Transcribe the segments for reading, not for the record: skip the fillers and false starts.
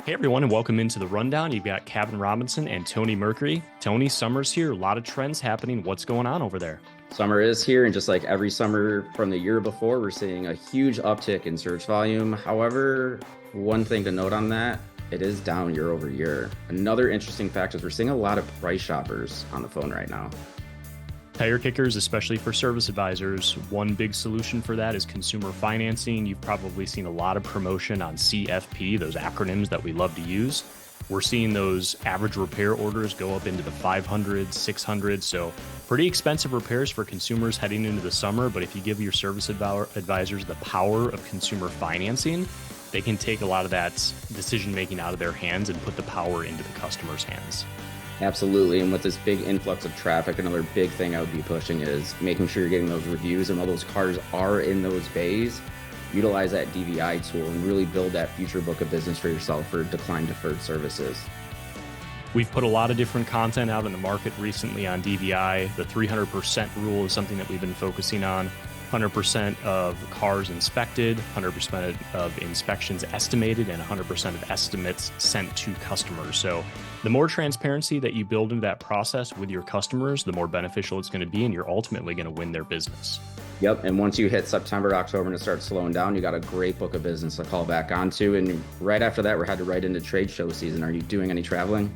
Hey everyone, and welcome into the rundown. You've got Kevin Robinson and Tony Mercury. Tony, summer's here. A lot of trends happening. What's going on over there? Summer is here, and just like every summer from the year before, we're seeing a huge uptick in search volume. However, one thing to note on that, it is down year over year. Another interesting fact is we're seeing a lot of price shoppers on the phone right now. Tire kickers, especially for service advisors. One big solution for that is consumer financing. You've probably seen a lot of promotion on CFP, those acronyms that we love to use. We're seeing those average repair orders go up into the 500, 600. So pretty expensive repairs for consumers heading into the summer. But if you give your service advisors the power of consumer financing, they can take a lot of that decision making out of their hands and put the power into the customer's hands. Absolutely. And with this big influx of traffic, another big thing I would be pushing is making sure you're getting those reviews. And while those cars are in those bays, utilize that DVI tool and really build that future book of business for yourself for decline deferred services. We've put a lot of different content out in the market recently on DVI. The 300% rule is something that we've been focusing on. 100% of cars inspected, 100% of inspections estimated, and 100% of estimates sent to customers. So the more transparency that you build into that process with your customers, the more beneficial it's going to be, and you're ultimately going to win their business. Yep. And once you hit September, October, and it starts slowing down, you got a great book of business to call back onto. And right after that, we're headed right into trade show season. Are you doing any traveling?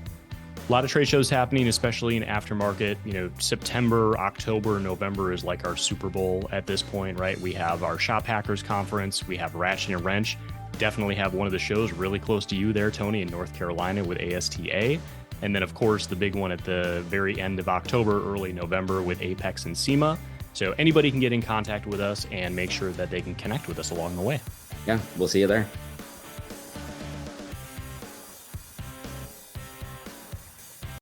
A lot of trade shows happening, especially in aftermarket. September, October, November is like our Super Bowl at this point, right? We have our Shop Hackers Conference. We have Ratchet and Wrench. Definitely have one of the shows really close to you there, Tony, in North Carolina with ASTA. And then, of course, the big one at the very end of October, early November with Apex and SEMA. So anybody can get in contact with us and make sure that they can connect with us along the way. Yeah, we'll see you there.